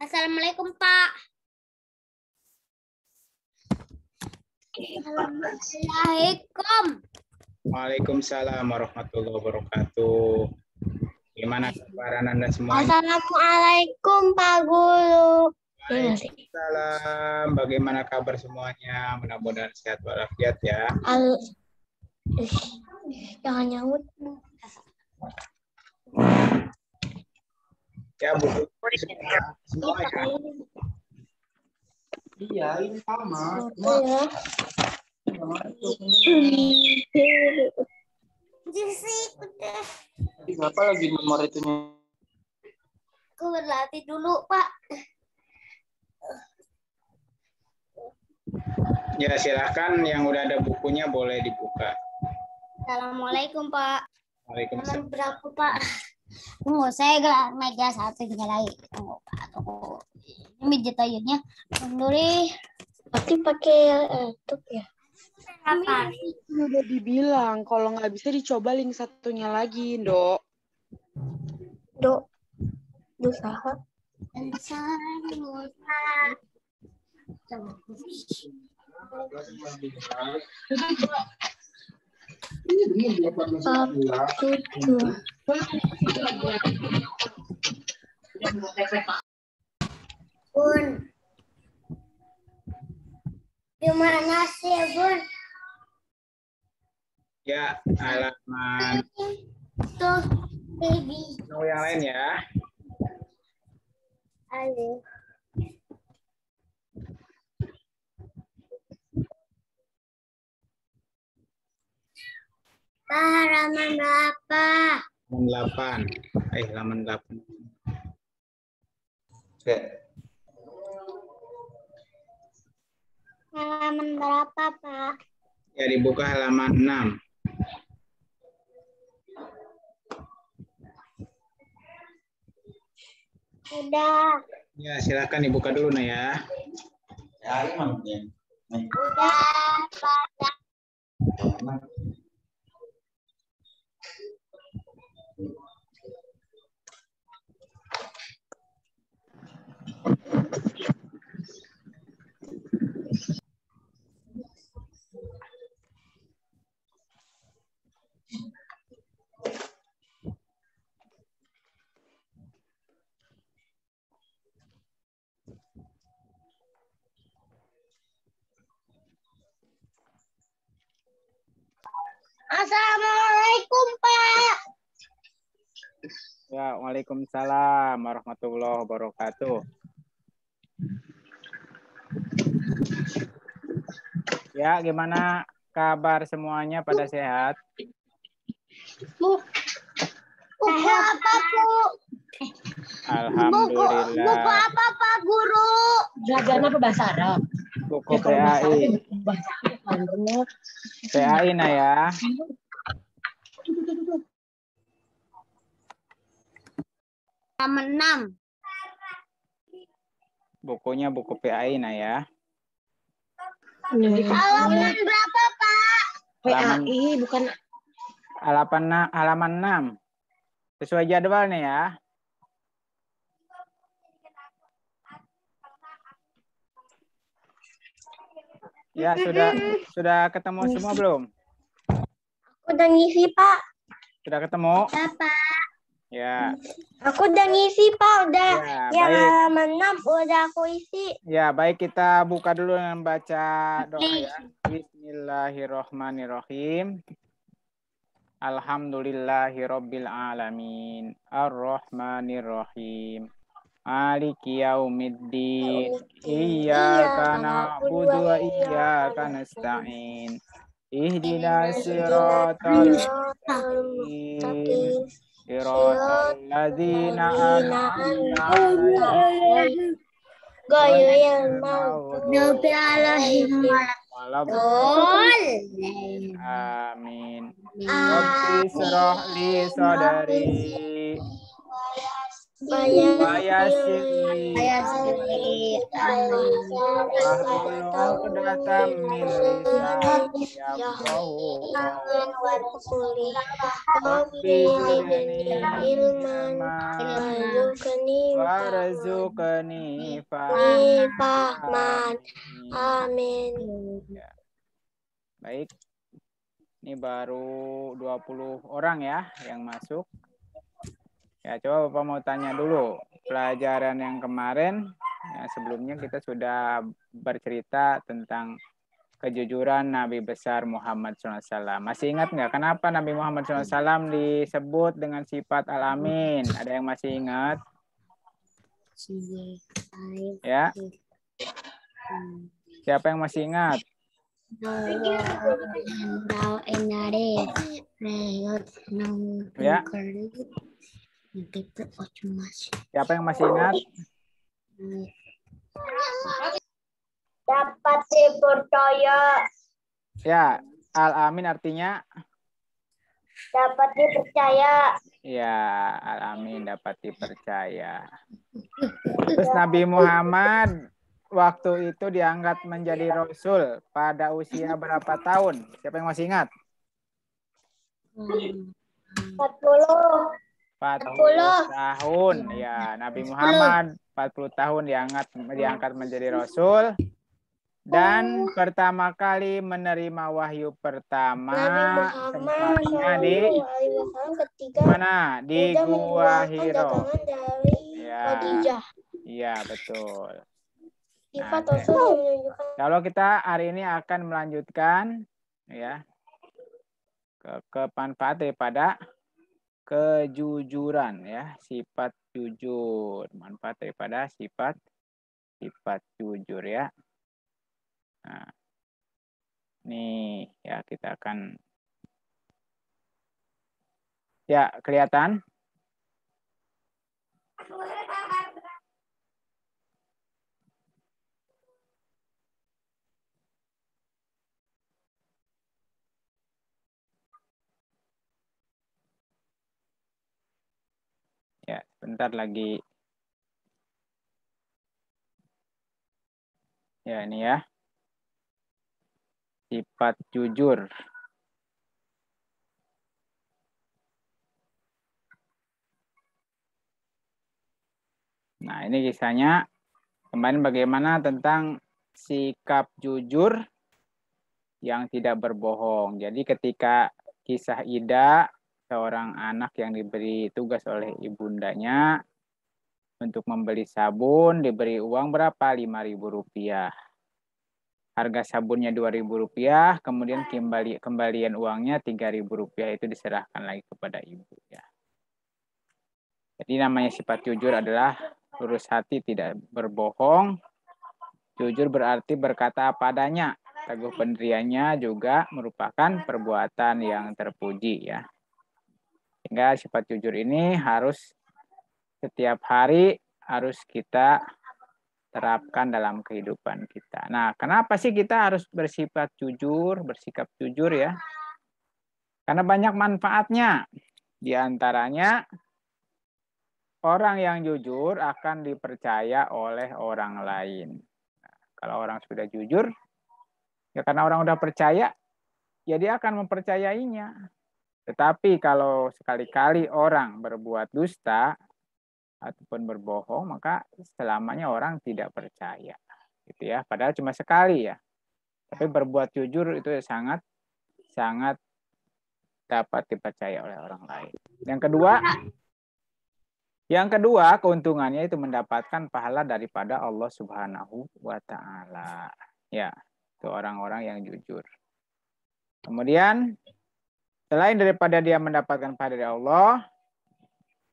Assalamualaikum, Pak. Assalamualaikum. Waalaikumsalam warahmatullahi wabarakatuh. Gimana kabar Anda semua? Assalamualaikum, Pak Guru. Waalaikumsalam. Bagaimana kabar semuanya? Mudah-mudahan sehat walafiat ya. Jangan nyaut. Ya, Bu. Semua ya. Iya, ini sama. Kenapa lagi nomor itunya? Aku berlatih dulu, Pak. Ya, silakan yang udah ada bukunya boleh dibuka. Assalamualaikum, Pak. Waalaikumsalam. Nomor berapa, Pak? Tunggu, saya gelar meja satu lagi. Tunggu, Pak. Tunggu. Ini meja tayunya. Tunggu. Berarti pakai laptop ya? Udah dibilang kalau nggak bisa dicoba link satunya lagi, Dok. Dok, usaha. Bun. Gimana sih ya, Bun? Ya, halaman. Tuh, baby. Tunggu yang lain ya. Aduh. Pak, halaman berapa? Halaman 8. Halaman 8. Oke. Halaman berapa, Pak? Ya, dibuka halaman 6. Udah. Ya, silakan dibuka dulu nah ya. Ya, ini Udah, Pak. Assalamualaikum, Pak. Ya, waalaikumsalam warahmatullahi wabarakatuh. Ya, gimana kabar semuanya? Pada sehat? Buku apa, Bu? Alhamdulillah. Buku apa, Pak Guru? Belajarnya apa bahasa Arab? Buku PAI. PAI nah ya. Halaman 6. Bukunya buku PAI nah ya. Halaman berapa, Pak? PAI bukan Halaman 6. Sesuai jadwalnya ya. Ya, sudah ketemu semua belum? aku udah ngisi, Pak. Sudah ketemu? Ya, Pak. Ya. Aku udah ngisi, Pak. Udah Ya, yang baik. halaman 6 udah aku isi. Ya, baik, kita buka dulu dengan baca doa ya. Bismillahirrahmanirrahim. Alhamdulillahirabbil alamin. Arrahmanirrahim. Maliki yaumiddin. Iyyaka na'budu wa iyyaka nasta'in. Ihdinas siratal mustaqim. Siratal ladzina an'amta 'alaihim ghairil maghdubi 'alaihim Amin. Rabbi syrah li sadri wa yassir li wahlul 'uqdatam min lisani yafqahu qawli. Rabbi zidni ilma warzuqni fahman. Amin. Ya. Baik. Ini baru 20 orang ya yang masuk. Ya, coba Bapak mau tanya dulu. Pelajaran yang kemarin, ya, sebelumnya kita sudah bercerita tentang kejujuran Nabi besar Muhammad SAW. Masih ingat nggak kenapa Nabi Muhammad SAW disebut dengan sifat Al-Amin? Ada yang masih ingat? Ya. Siapa yang masih ingat? Ya. Siapa yang masih ingat? Dapat dipercaya. Ya, Al-Amin artinya? Dapat dipercaya. Ya, Al-Amin dapat dipercaya. Terus Nabi Muhammad waktu itu diangkat menjadi Rasul pada usia berapa tahun? Siapa yang masih ingat? 40. 40 tahun. Ya, Nabi Muhammad 40 tahun diangkat menjadi Rasul. Dan pertama kali menerima wahyu pertama tempatnya di mana? Di Gua Hiro. Ya, iya betul. Nah, kalau kita hari ini akan melanjutkan ya ke manfaat daripada kejujuran ya, sifat jujur, manfaat daripada sifat jujur ya. Nah, nih ya kita akan ya kelihatan. Ya, bentar lagi. Ya, ini ya. Sifat jujur. Nah, ini kisahnya kemarin bagaimana tentang sikap jujur yang tidak berbohong. Jadi ketika kisah Ida, seorang anak yang diberi tugas oleh ibundanya untuk membeli sabun, diberi uang berapa? Rp5.000. Harga sabunnya Rp2.000, kemudian kembalian uangnya Rp3.000 itu diserahkan lagi kepada ibu ya. Jadi namanya sifat jujur adalah lurus hati, tidak berbohong. Jujur berarti berkata apa adanya. Teguh pendiriannya juga merupakan perbuatan yang terpuji ya. Sehingga sifat jujur ini harus setiap hari harus kita terapkan dalam kehidupan kita. Nah, kenapa sih kita harus bersikap jujur ya? Karena banyak manfaatnya. Di antaranya, orang yang jujur akan dipercaya oleh orang lain. Nah, kalau orang sudah jujur, ya karena orang sudah percaya, ya dia akan mempercayainya. Tetapi kalau sekali-kali orang berbuat dusta, ataupun berbohong, maka selamanya orang tidak percaya, gitu ya. Padahal cuma sekali ya, tapi berbuat jujur itu sangat dapat dipercaya oleh orang lain. Yang kedua keuntungannya itu mendapatkan pahala daripada Allah Subhanahu wa Ta'ala. Ya, itu orang-orang yang jujur. Kemudian selain daripada dia mendapatkan pahala dari Allah,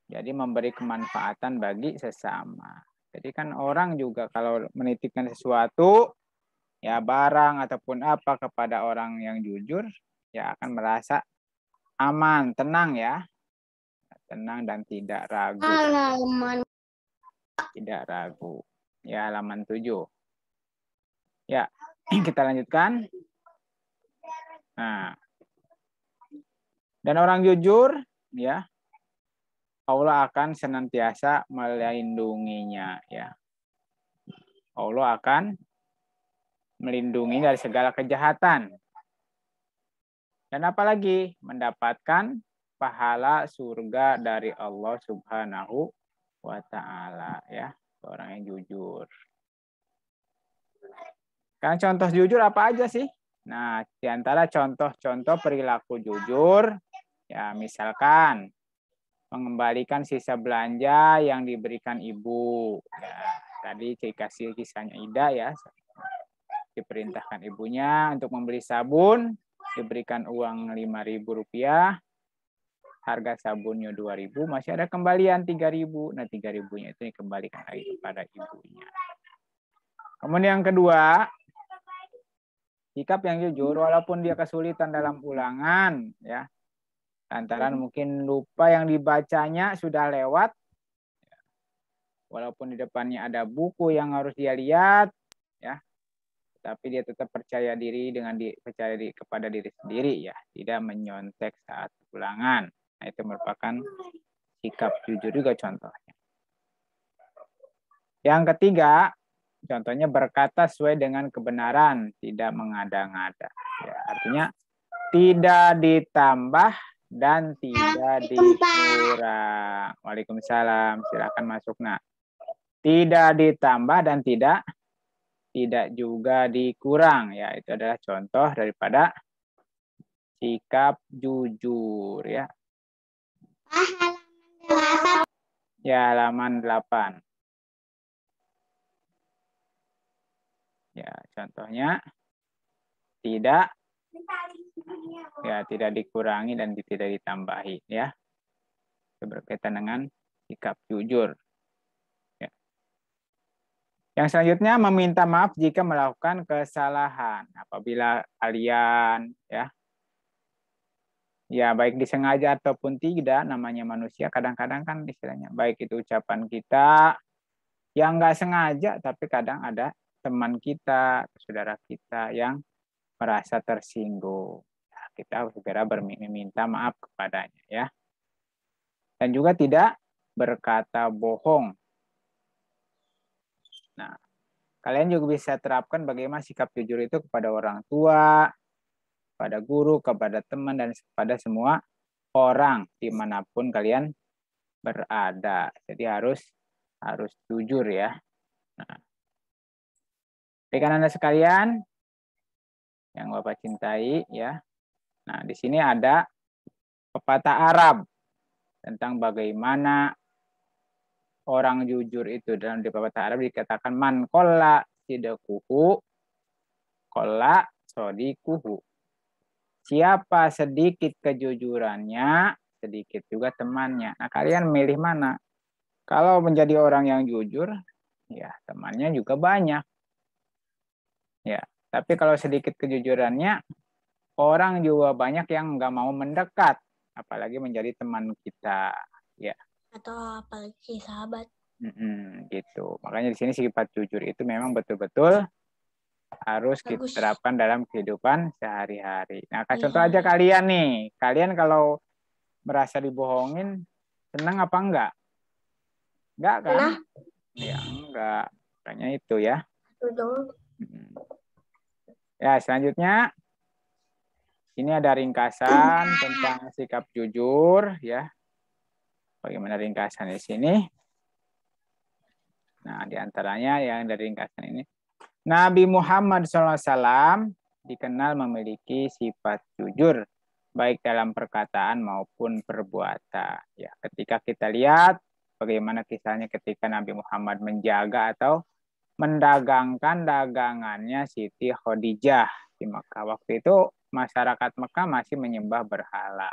jadi memberi kemanfaatan bagi sesama. Jadi kan orang juga kalau menitipkan sesuatu, ya barang ataupun apa kepada orang yang jujur, ya akan merasa aman, tenang ya. Tenang dan tidak ragu. Tidak ragu. Ya, halaman 7. Ya, kita lanjutkan. Nah, dan orang jujur, ya, Allah akan senantiasa melindunginya, ya. Allah akan melindungi dari segala kejahatan. Dan apalagi mendapatkan pahala surga dari Allah Subhanahu wa Ta'ala, ya, orang yang jujur. Kan contoh jujur apa aja sih? Nah, di antara contoh-contoh perilaku jujur, ya misalkan mengembalikan sisa belanja yang diberikan ibu. Ya, tadi dikasih kisahnya Ida, ya, diperintahkan ibunya untuk membeli sabun, diberikan uang Rp5.000, harga sabunnya 2.000, masih ada kembalian 3.000. Nah, 3.000-nya itu dikembalikan lagi kepada ibunya. Kemudian yang kedua, sikap yang jujur walaupun dia kesulitan dalam ulangan, ya. Lantaran mungkin lupa yang dibacanya sudah lewat, walaupun di depannya ada buku yang harus dia lihat, ya. Tapi dia tetap percaya diri kepada diri sendiri, ya, tidak menyontek saat ulangan. Nah, itu merupakan sikap jujur juga contohnya. Yang ketiga, contohnya berkata sesuai dengan kebenaran, tidak mengada-ngada. Ya, artinya tidak ditambah dan tidak dikurang. Waalaikumsalam, silakan masuk, Nak. Tidak ditambah dan tidak juga dikurang, ya, itu adalah contoh daripada sikap jujur, ya. Ya, halaman 8. Ya, contohnya tidak dikurangi dan tidak ditambahi, ya. Itu berkaitan dengan sikap jujur. Yang selanjutnya meminta maaf jika melakukan kesalahan. Apabila kalian, ya baik disengaja ataupun tidak, namanya manusia kadang-kadang kan istilahnya baik itu ucapan kita yang nggak sengaja, tapi kadang ada teman kita, saudara kita yang merasa tersinggung. Nah, kita harus segera meminta maaf kepadanya, ya. Dan juga tidak berkata bohong. Nah, kalian juga bisa terapkan bagaimana sikap jujur itu kepada orang tua, kepada guru, kepada teman, dan kepada semua orang dimanapun kalian berada. Jadi harus jujur, ya. Nah, rekan Anda sekalian yang Bapak cintai, ya. Nah, di sini ada pepatah Arab tentang bagaimana orang jujur itu. Dalam di pepatah Arab dikatakan man qalla sidquhu qalla sodikuhu. Siapa sedikit kejujurannya, sedikit juga temannya. Nah, kalian milih mana? Kalau menjadi orang yang jujur, ya temannya juga banyak. Ya, tapi kalau sedikit kejujurannya, orang juga banyak yang nggak mau mendekat, apalagi menjadi teman kita, ya. Atau apalagi sahabat. Gitu. Makanya di sini sifat jujur itu memang betul-betul harus kita terapkan dalam kehidupan sehari-hari. Nah, contoh aja kalian nih. Kalian kalau merasa dibohongin, senang apa enggak? Enggak kan? Senang. Ya, enggak. Makanya itu, ya. Betul. Ya, selanjutnya ini ada ringkasan tentang sikap jujur, ya. Bagaimana ringkasan di sini? Nah, di antaranya yang dari ringkasan ini. Nabi Muhammad SAW dikenal memiliki sifat jujur, baik dalam perkataan maupun perbuatan. Ya, ketika kita lihat bagaimana kisahnya ketika Nabi Muhammad menjaga atau mendagangkan dagangannya Siti Khadijah di Mekah. Waktu itu masyarakat Mekah masih menyembah berhala.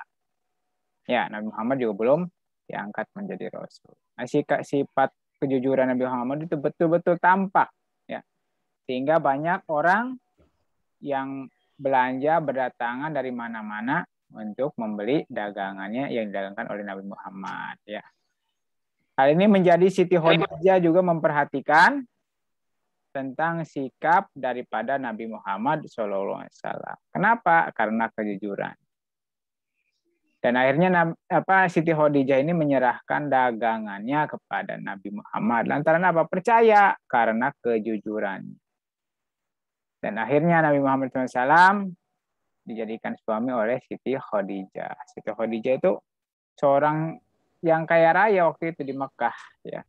Ya, Nabi Muhammad juga belum diangkat menjadi Rasul. Nah, sifat kejujuran Nabi Muhammad itu betul-betul tampak, ya. Sehingga banyak orang yang belanja berdatangan dari mana-mana untuk membeli dagangannya yang didagangkan oleh Nabi Muhammad, ya. Hal ini menjadi Siti Khadijah juga memperhatikan tentang sikap daripada Nabi Muhammad SAW. Kenapa? Karena kejujuran. Dan akhirnya Siti Khadijah ini menyerahkan dagangannya kepada Nabi Muhammad. Lantaran apa? Percaya karena kejujuran. Dan akhirnya Nabi Muhammad SAW dijadikan suami oleh Siti Khadijah. Siti Khadijah itu seorang yang kaya raya waktu itu di Mekah, ya.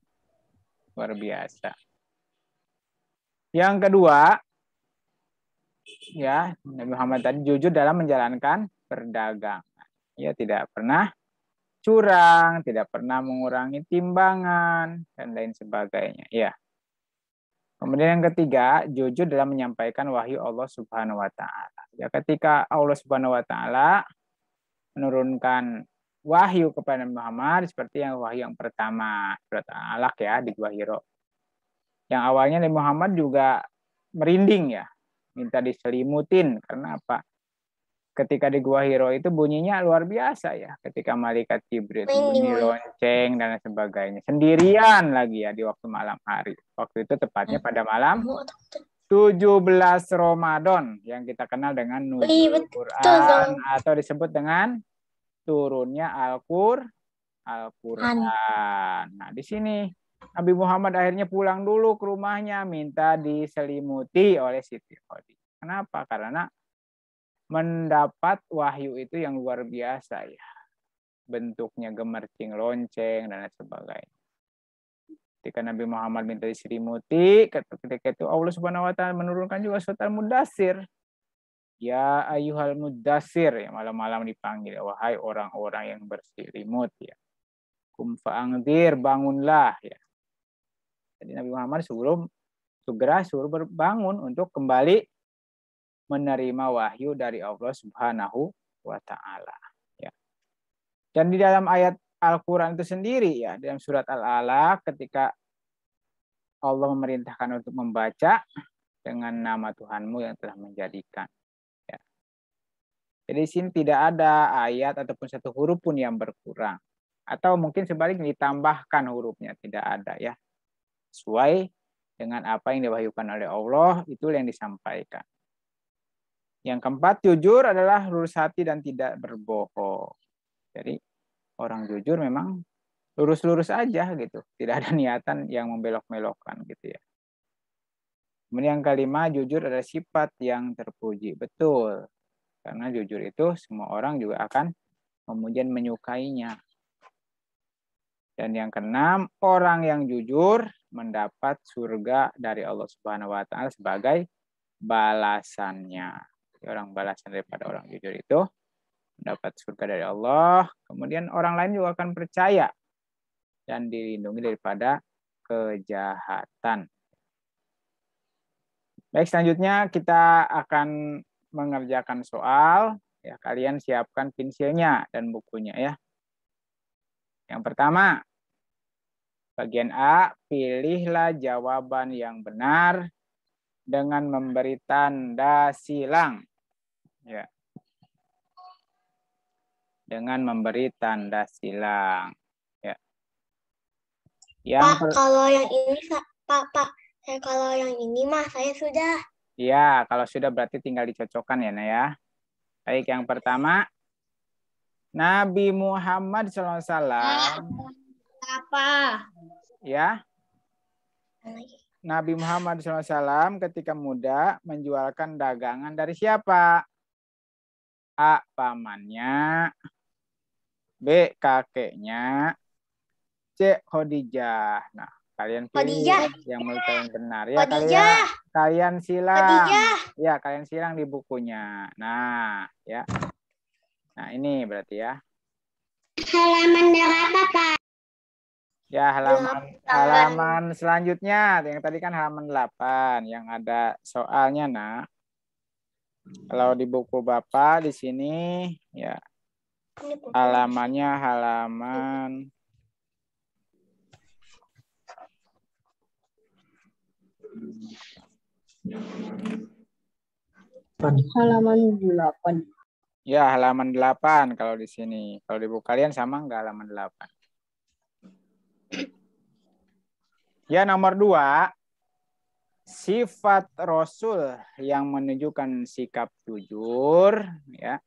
Luar biasa. Yang kedua, ya, Nabi Muhammad tadi jujur dalam menjalankan perdagangan. Ia tidak pernah curang, tidak pernah mengurangi timbangan, dan lain sebagainya. Ya. Kemudian yang ketiga, jujur dalam menyampaikan wahyu Allah Subhanahu wa Ta'ala. Ya, ketika Allah Subhanahu wa Ta'ala menurunkan wahyu kepada Muhammad seperti yang wahyu yang pertama, surat Al-Alaq ya, di Gua Hiro. Yang awalnya Nabi Muhammad juga merinding ya, minta diselimutin karena apa? Ketika di Gua Hiro itu bunyinya luar biasa ya. Ketika malaikat Jibril bunyi lonceng dan sebagainya. Sendirian lagi ya di waktu malam hari. Waktu itu tepatnya pada malam 17 Ramadan yang kita kenal dengan nuzul Quran atau disebut dengan turunnya Al-Quran. Nah, di sini Nabi Muhammad akhirnya pulang dulu ke rumahnya minta diselimuti oleh Siti Khadijah. Kenapa? Karena mendapat wahyu itu yang luar biasa ya. Bentuknya gemercing lonceng dan sebagainya. Ketika Nabi Muhammad minta diselimuti, ketika itu Allah Subhanahu wa Ta'ala menurunkan juga surat Al-Mudatsir. Ya ayyuhal mudatsir, ya, malam-malam dipanggil, wahai orang-orang yang berselimut ya. Kum fa'angdir, bangunlah ya. Jadi Nabi Muhammad segera suruh berbangun untuk kembali menerima wahyu dari Allah Subhanahu wa Ta'ala. Ya. Dan di dalam ayat Al-Quran itu sendiri ya, dalam surat Al-Alaq ketika Allah memerintahkan untuk membaca dengan nama Tuhanmu yang telah menjadikan. Ya. Jadi di sini tidak ada ayat ataupun satu huruf pun yang berkurang. Atau mungkin sebaliknya ditambahkan hurufnya, tidak ada ya. Sesuai dengan apa yang diwahyukan oleh Allah, itu yang disampaikan. Yang keempat, jujur adalah lurus hati dan tidak berbohong. Jadi orang jujur memang lurus-lurus aja gitu. Tidak ada niatan yang membelok-belokkan gitu ya. Kemudian yang kelima, jujur adalah sifat yang terpuji. Betul. Karena jujur itu semua orang juga akan memuji dan menyukainya. Dan yang keenam, orang yang jujur mendapat surga dari Allah Subhanahu wa Ta'ala sebagai balasannya. Orang balasan daripada orang jujur itu mendapat surga dari Allah. Kemudian orang lain juga akan percaya dan dilindungi daripada kejahatan. Baik, selanjutnya kita akan mengerjakan soal. Ya, kalian siapkan pensilnya dan bukunya ya. Yang pertama, bagian A, pilihlah jawaban yang benar dengan memberi tanda silang. Ya. Dengan memberi tanda silang. Ya. Pak, kalau yang ini, Pak, kalau yang ini mah saya sudah. Ya, kalau sudah berarti tinggal dicocokkan ya, Naya. Baik, yang pertama, Nabi Muhammad SAW. Apa? Ya. Nabi Muhammad SAW ketika muda menjualkan dagangan dari siapa? A. Pamannya. B. Kakeknya. C. Khadijah. Nah, kalian pilih yang menurut kalian benar. Ya, kalian silang. Ya, kalian silang di bukunya. Nah, ya. Nah, ini berarti ya. Halaman berapa, Pak? Ya, halaman selanjutnya. Yang tadi kan halaman 8 yang ada soalnya, Nak. Kalau di buku Bapak di sini ya halamannya halaman Halaman 8. Ya, halaman 8 kalau di sini. Kalau di buku kalian sama enggak halaman 8? Ya, nomor 2. sifat Rasul yang menunjukkan sikap jujur, ya.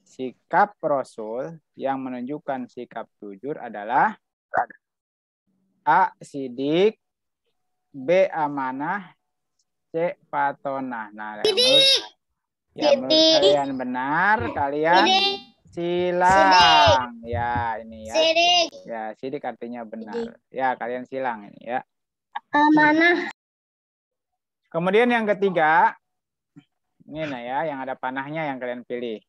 Sikap Rasul yang menunjukkan sikap jujur adalah A. Sidik, B. Amanah, C. Fatonah. Nah, menurut kalian benar, kalian silang. Ya, ini ya. Sidik. Ya, sidik artinya benar. Ya, kalian silang ini ya. Amanah. Kemudian yang ketiga, ini nah ya, yang ada panahnya yang kalian pilih.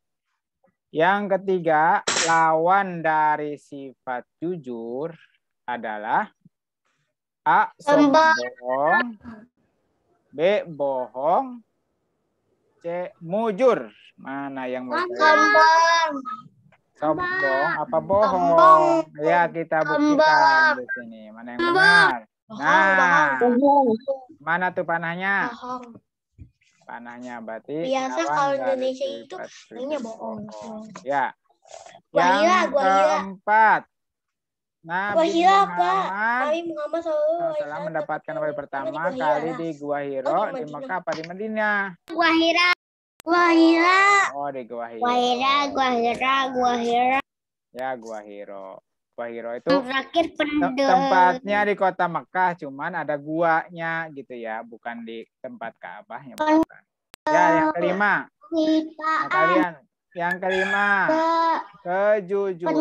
Yang ketiga, lawan dari sifat jujur adalah A. Sombong, B. Bohong, C. Mujur. Mana yang Sombong. Sombong apa bohong? Ya, kita buktikan di sini. Mana yang benar? Nah, mana tuh panahnya? Bohong. Panahnya berarti Biasa lawan kalau dari Indonesia itu sifat kayaknya jujur. bohong. Ya. Gua Yang hira. keempat, Nabi Muhammad Nabi Muhammad SAW telah mendapatkan wahyu pertama kali di Gua Hiro di Mekah apa di Madinah? Gua hira. Oh, di Gua Hiro. Gua hira. Ya, Gua Hiro. Gua Hiro itu Yang terakhir tempatnya di kota Mekah, cuman ada guanya gitu ya, bukan di tempat Ka'bahnya. Bukan. Ya, yang kelima. Nah, kalian yang kelima, kejujuran.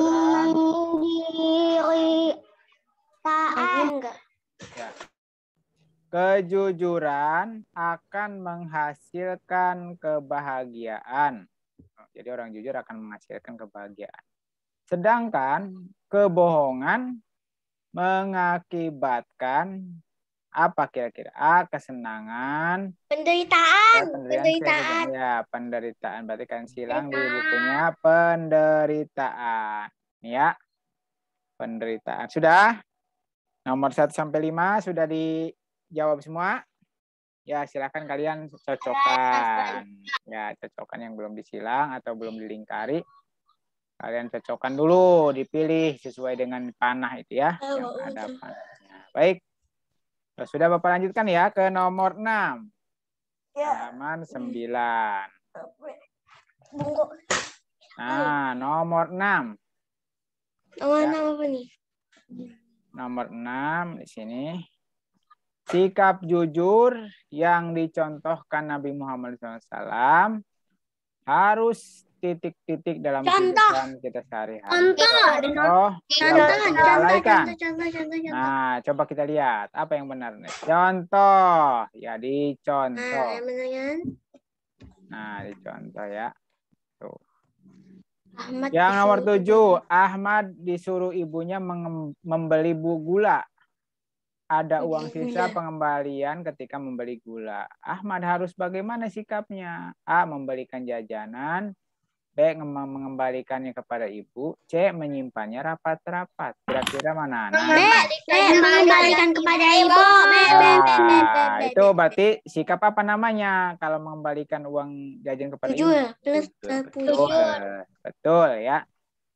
enggak. Ya. Kejujuran akan menghasilkan kebahagiaan. Jadi orang jujur akan menghasilkan kebahagiaan. Sedangkan kebohongan mengakibatkan apa kira-kira? A. Kesenangan. Penderitaan. Ya, penderitaan. Berarti kan silang di bukunya penderitaan. Ya, penderitaan. Sudah? Nomor 1 sampai 5 sudah dijawab semua? Ya, silakan kalian cocokkan. Ya, cocokkan yang belum disilang atau belum dilingkari. Kalian cocokkan dulu, dipilih sesuai dengan panah itu ya, yang ada panahnya. Baik. Sudah Bapak lanjutkan ya ke nomor 6. Halaman 9. Nah, nomor 6. Nomor 6 apa nih? Nomor 6 di sini. Sikap jujur yang dicontohkan Nabi Muhammad SAW harus titik-titik dalam kehidupan kita sehari-hari. Contoh. Nah, coba kita lihat apa yang benar nih. Contoh, ya dicontoh. Nah, dicontoh ya. Tuh. Yang nomor 7, Ahmad disuruh ibunya membeli gula. Ada uang sisa pengembalian ketika membeli gula. Ahmad harus bagaimana sikapnya? A. Membelikan jajanan. B. Mengembalikannya kepada ibu. C. Menyimpannya rapat-rapat. Kira-kira mana? Nah, Mengembalikan kepada ibu. Nah, itu berarti sikap apa namanya? Kalau mengembalikan uang jajan kepada ibu. Betul ya.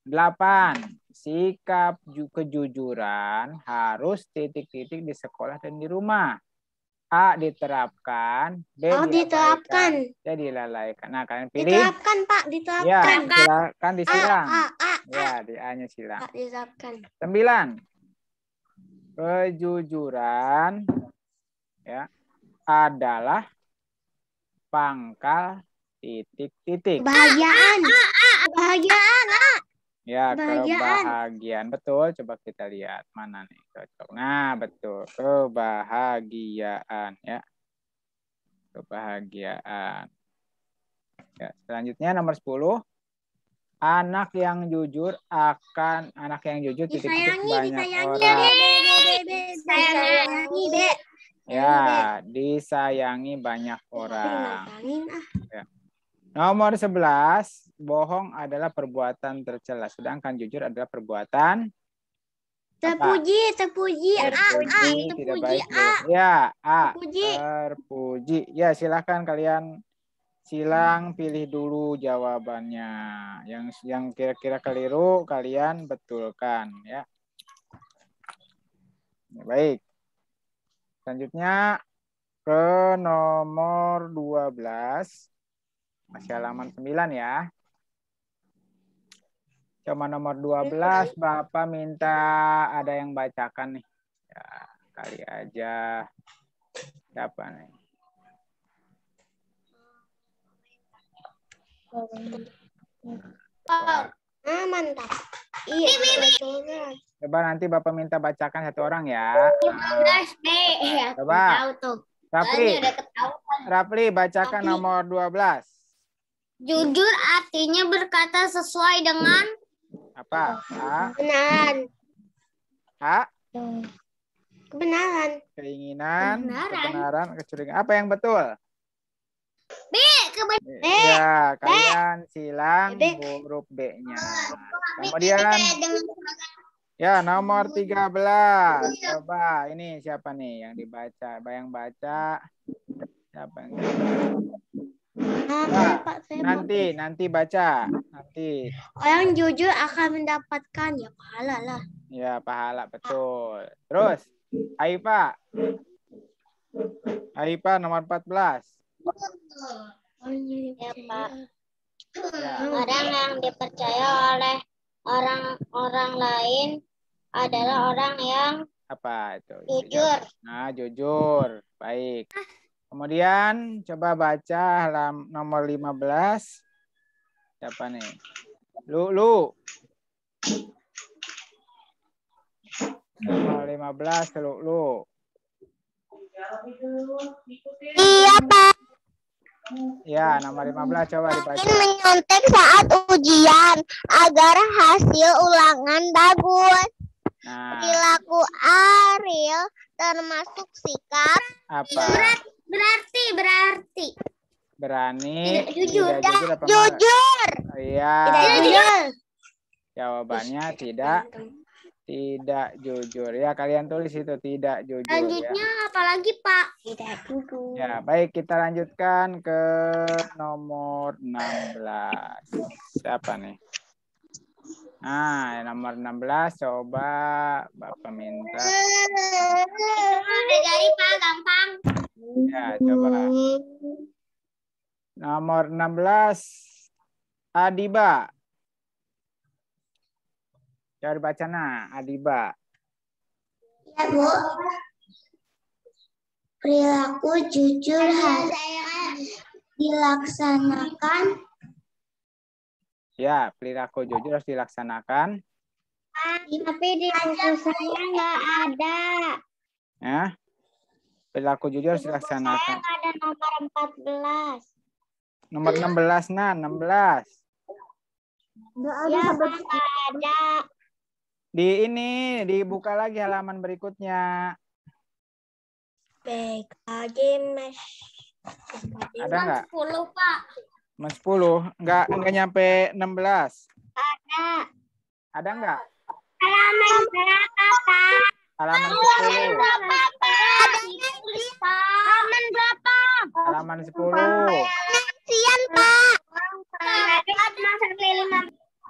8. Sikap kejujuran harus titik-titik di sekolah dan di rumah. A. Diterapkan. B. Diterapkan. C. Dilalaikan. Nah, kalian pilih. Diterapkan, Pak. Diterapkan. Ya, silakan disilang. A. Ya, di A-nya silang. Diterapkan. 9. Kejujuran ya adalah pangkal titik-titik. Kebahagiaan. Ya, Kebahagiaan. kebahagiaan. Betul, coba kita lihat mana nih cocok. Nah, betul. Kebahagiaan ya. Kebahagiaan. Ya, selanjutnya nomor 10. Anak yang jujur titik-titik banyak orang. Ya, disayangi banyak orang. Ya. Nomor 11, bohong adalah perbuatan tercela, sedangkan jujur adalah perbuatan Terpuji. tidak baik. Ya, A. Terpuji. Ya, silakan kalian silang, pilih dulu jawabannya. Yang kira-kira keliru kalian betulkan ya. Baik. Selanjutnya ke nomor 12. Masih halaman 9 ya. Coba nomor 12 Bapak minta ada yang bacakan nih. Ya, kali aja. Siapa nih? Mantap. Iya, betul. Coba nanti Bapak minta bacakan satu orang ya. Nah, 15B. Ya, aku Coba. tahu tuh. Rafli, Soalnya udah ketahuan. Rafli bacakan nomor 12. Jujur artinya berkata sesuai dengan Apa? A, Kebenaran. A, Kebenaran. keinginan, Kebenaran. kebenaran, kecurigaan. Apa yang betul? B. Kebenaran. Ya, kalian silang B. huruf B-nya. Kemudian, ya nomor 13. Coba, ini siapa nih yang dibaca? Yang baca. Siapa yang nanti baca. Nanti. Orang jujur akan mendapatkan ya pahala lah. Ya, pahala betul. Terus, Aifa nomor 14. Ya, Pak. Ya. Orang yang dipercaya oleh orang-orang lain adalah orang yang Apa itu? jujur. Nah, jujur. Baik. Kemudian coba baca nomor 15. Siapa nih? Lu. Nomor 15 lu. Iya, Pak. Ya, nomor 15 coba dibaca. Menyontek saat ujian agar hasil ulangan bagus. Nah, Perilaku Ariel termasuk sikap apa? Berarti. Berani, Tidak jujur. tidak jujur apa jujur. Iya. Tidak jujur. Jawabannya tidak jujur. Ya, kalian tulis itu tidak jujur Selanjutnya ya. apalagi Pak? Tidak jujur. Ya, baik kita lanjutkan ke nomor 16. Siapa nih? Nah, nomor 16 coba Bapak minta. Udah jadi Pak, gampang. Ya, coba. Nomor 16 Adiba. Coba dibaca Adiba. Ya, Bu. Perilaku jujur harus dilaksanakan. Ya, perilaku jujur harus dilaksanakan. Tapi di buku saya nggak ada. Ya. Perilaku jujur harus Di buku saya dilaksanakan. nggak ada nomor 14. Nomor 16, 16. Ya, Pak, nggak ada. Dibuka lagi halaman berikutnya. Baik, lagi Mas. Ada nggak? 10 Pak. 10, nggak nyampe 16. Ada. Ada nggak? Halaman berapa, Pak? Halaman 10. Berapa, Pak? Ditulis Pak. Halaman berapa? Halaman 10. Sian, Pak.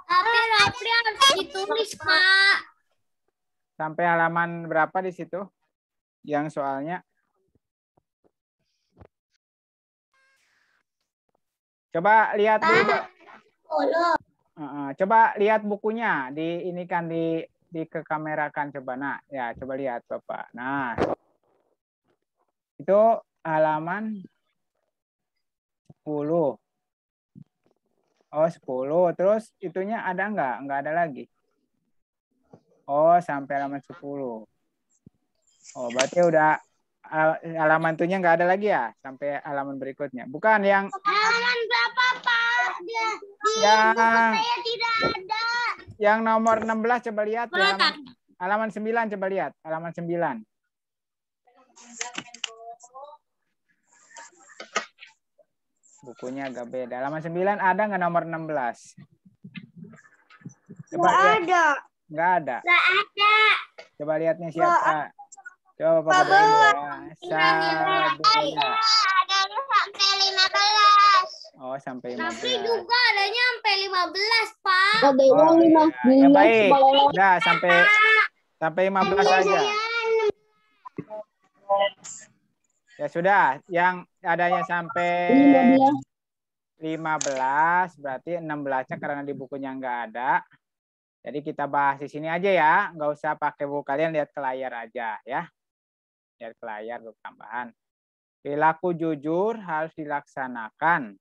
Tapi Rafli harus ditulis Pak. Sampai halaman berapa di situ? Yang soalnya. Coba lihat dulu. Coba lihat bukunya. Ini kan di kekamerakan coba. Nah, ya coba lihat Bapak. Nah. Itu halaman 10. Oh, 10. Terus itunya ada nggak? Nggak ada lagi. Oh, sampai halaman 10. Oh, berarti udah halaman itunya nggak ada lagi ya? Sampai halaman berikutnya. Bukan yang... Halaman berapa, Pak? Yang... Saya tidak ada. Yang nomor 16 coba lihat. Halaman 9 coba lihat. Halaman 9. Bukunya agak beda. Halaman 9 ada nggak nomor 16? Coba lihat. Ada. Nggak ada. Nggak ada. Coba lihatnya siapa. Coba Bapak dulu ya. Sabila. Adanya sampai 15. Oh, sampai 15. Rafli juga adanya sampai 15 Pak. Oh, iya. Ya, baik. Udah sampai 15 aja. Ya sudah, yang adanya sampai 15, berarti 16-nya karena di bukunya nggak ada. Jadi kita bahas di sini aja ya, nggak usah pakai buku, kalian lihat ke layar aja ya. Lihat ke layar untuk tambahan. Perilaku jujur harus dilaksanakan.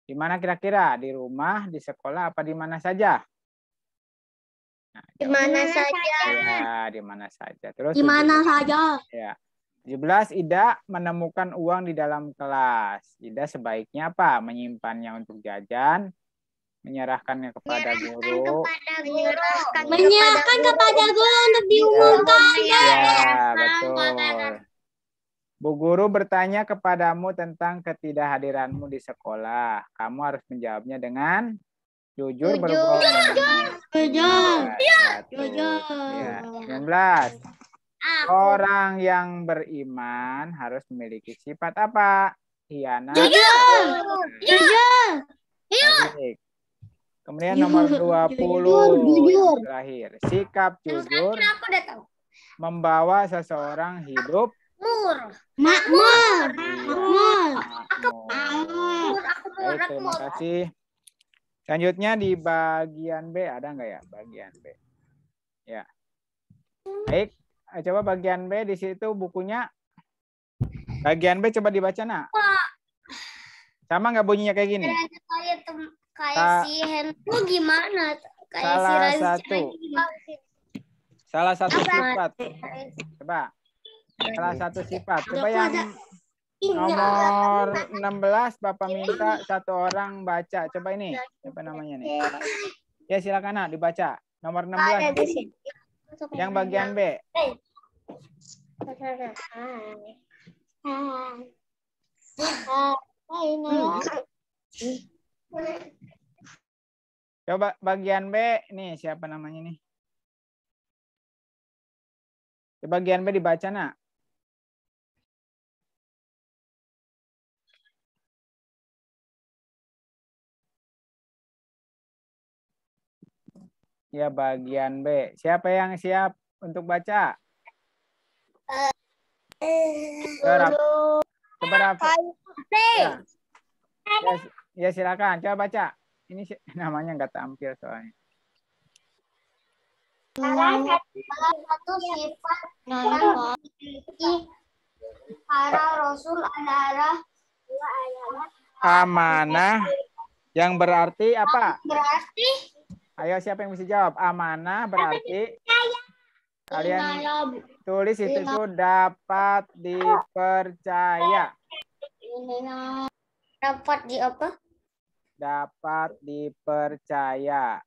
Di mana kira-kira? Di rumah, di sekolah, apa di mana saja? Nah, Di mana saja? ya, di mana saja. Terus Di mana 17. saja? Ya. 17, Ida menemukan uang di dalam kelas. Ida sebaiknya apa? Menyimpannya untuk jajan, menyerahkannya kepada guru. Menyerahkan kepada guru untuk diumumkan. Ya, betul. Bu guru bertanya kepadamu tentang ketidakhadiranmu di sekolah. Kamu harus menjawabnya dengan jujur berbohong. Jujur. Jujur. Ya. 19. Orang yang beriman harus memiliki sifat apa? Hianat. Jujur. Baik. Kemudian nomor 20. Jujur. Yang terakhir. Sikap jujur membawa seseorang hidup Makmur. Baik, terima kasih. Selanjutnya di bagian B, ada nggak ya bagian B? Ya. Baik, coba bagian B di situ bukunya. Bagian B coba dibaca, nak. Sama nggak bunyinya kayak gini? Kayak si Henry gimana? Kayak si Salah Razi satu. Salah satu sifat. Coba. Salah satu sifat. Coba yang nomor 16 Bapak minta satu orang baca. Coba ini. Apa namanya nih? Ya silakan, nak, dibaca. Nomor 16. Yang bagian B. Coba bagian B, nih siapa namanya nih? Coba bagian B dibaca, nak. Ya, bagian B. Siapa yang siap untuk baca? Coba Rafa. Ya. Ya, silakan. Coba baca. Ini namanya nggak tampil soalnya. Salah satu sifat yang dimiliki para rasul adalah amanah, yang berarti apa? berarti Ayo, siapa yang bisa jawab? Amanah berarti kalian tulis itu dapat dipercaya. dapat di apa? Dapat dipercaya.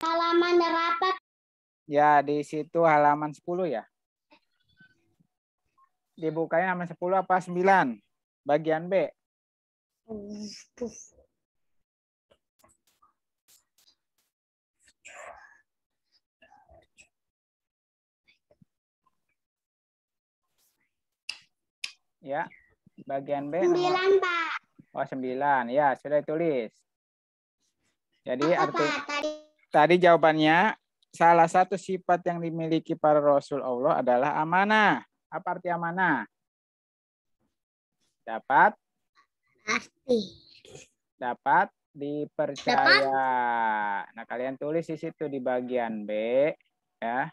Halaman rapat. Ya, di situ halaman 10 ya. Dibukanya halaman 10 apa 9? Bagian B. Ya, bagian B. 9, Pak. Oh, 9. Ya, sudah ditulis. Jadi Apa, tadi jawabannya, salah satu sifat yang dimiliki para Rasul Allah adalah amanah. Apa arti amanah? Dapat dipercaya. Nah, kalian tulis di situ di bagian B, ya.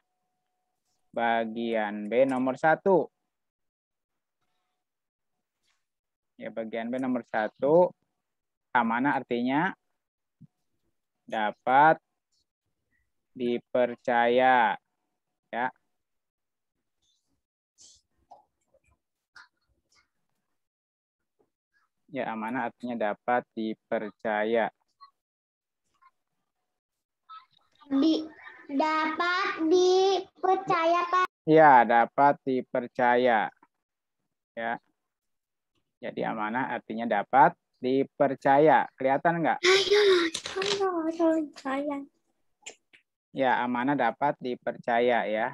Bagian B nomor 1. Ya, bagian B nomor 1, amanah artinya dapat dipercaya, ya. Ya, amanah artinya dapat dipercaya. Dapat dipercaya, Pak. Ya, dapat dipercaya. Ya. Jadi amanah artinya dapat dipercaya. Kelihatan nggak? Ya, amanah dapat dipercaya ya.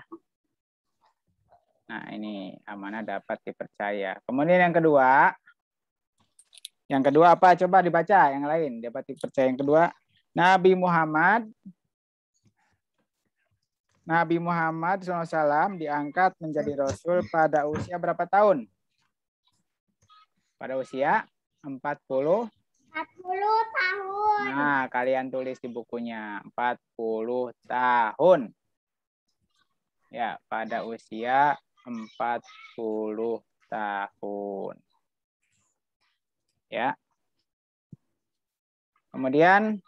Nah, ini amanah dapat dipercaya. Kemudian yang kedua. Yang kedua apa? Coba dibaca yang lain. Dapat dipercaya yang kedua. Nabi Muhammad Nabi Muhammad SAW diangkat menjadi Rasul pada usia berapa tahun? Pada usia 40. 40 tahun. Nah, kalian tulis di bukunya 40 tahun. Ya, pada usia 40 tahun. Ya. Kemudian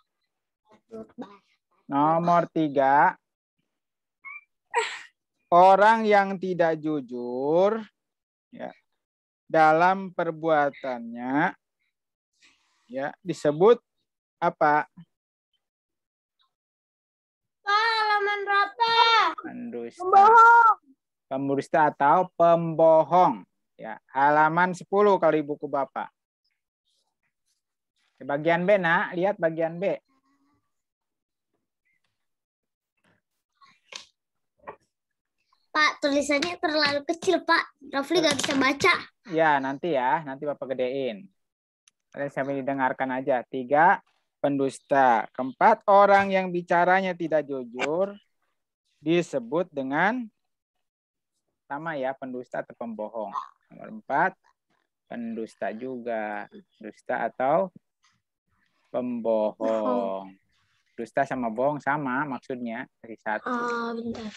nomor 3. Orang yang tidak jujur ya, dalam perbuatannya ya disebut apa? Halaman berapa? Pendusta. Pendusta atau pembohong. Ya, halaman 10 kalau di buku Bapak. Di bagian B, Nak, lihat bagian B. Pak, tulisannya terlalu kecil, Pak. Rafli nggak bisa baca. Ya, nanti Bapak gedein. Kalian sambil didengarkan aja. 3, pendusta. 4, orang yang bicaranya tidak jujur disebut dengan sama ya, pendusta atau pembohong. Nomor 4, pendusta juga. Dusta atau pembohong. Dusta sama bohong sama maksudnya dari satu. Bentar.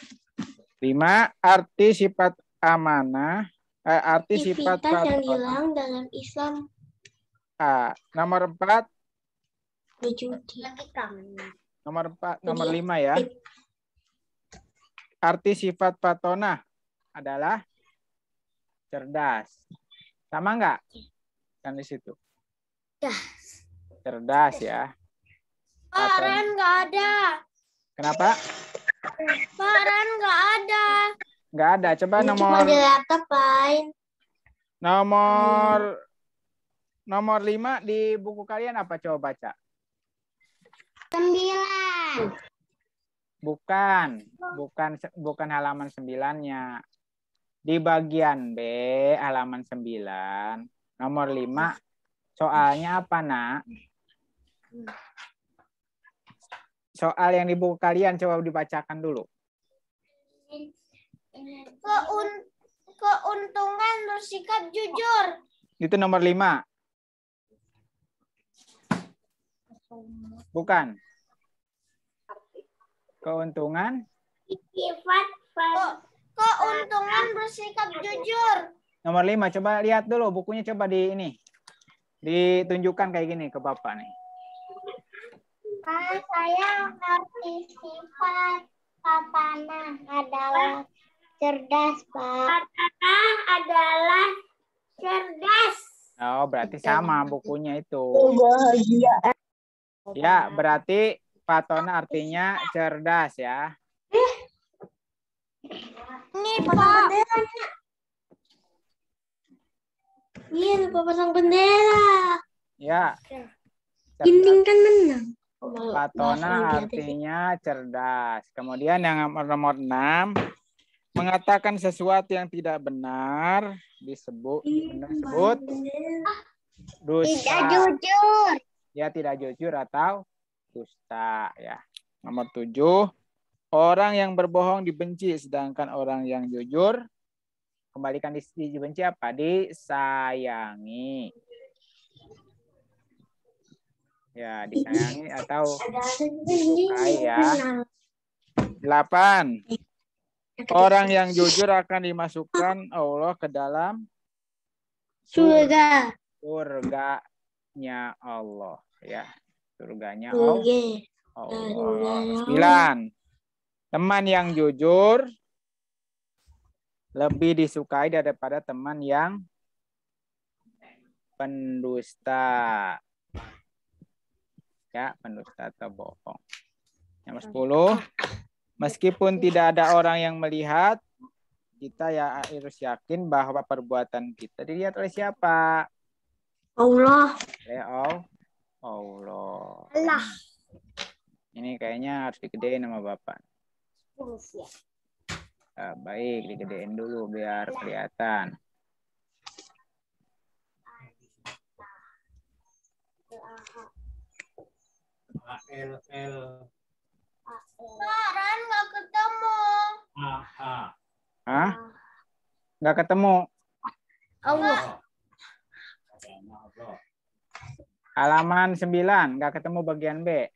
5, arti sifat amanah. Arti sifat yang hilang dalam Islam. Nomor 4. Berjudi. Nomor 5 ya. Arti sifat patonah adalah cerdas. Sama enggak? Kan di situ. Cerdas ya. Pak Ren nggak ada. Kenapa? Pak Ren nggak ada. Enggak ada. Coba Cuma di laptop lain. Nomor 5 di buku kalian apa? Coba baca. 9. Bukan halaman 9-nya. Di bagian B halaman 9, nomor 5, soalnya apa, Nak? Soal yang di buku kalian coba dibacakan dulu. Keuntungan bersikap jujur. Itu nomor 5. Bukan. Keuntungan. Keuntungan bersikap jujur. Nomor 5. Coba lihat dulu bukunya, coba di ini. Ditunjukkan kayak gini ke Bapak nih. Pak, saya ngerti sifat papanah adalah cerdas, Pak. Papanah adalah cerdas. Oh, berarti sama bukunya itu. Bahagia. Ya, berarti patona artinya cerdas ya. Ini, Pak. Iya, lupa pasang bendera. Ya. Ginting kan menang. Patona artinya cerdas. Kemudian yang nomor 6, mengatakan sesuatu yang tidak benar disebut dusta. Tidak jujur. Ya, tidak jujur atau dusta ya. Nomor 7, orang yang berbohong dibenci, sedangkan orang yang jujur kembalikan dibenci apa? Disayangi. Ya, disayangi atau disukai ya. 8, orang yang jujur akan dimasukkan Allah ke dalam Surga. surganya Allah ya. Surganya Oke. Allah. 9, teman yang jujur lebih disukai daripada teman yang pendusta. Ya, pendusta atau bohong. Nomor 10, meskipun tidak ada orang yang melihat, kita ya harus yakin bahwa perbuatan kita dilihat oleh siapa? Allah. Allah. Ini kayaknya harus digedein sama Bapak. Baik, digedein dulu biar kelihatan. ALL. Pak, Ran nggak ketemu. Hah? Nggak ketemu. Allah. Halaman 9, nggak ketemu bagian B.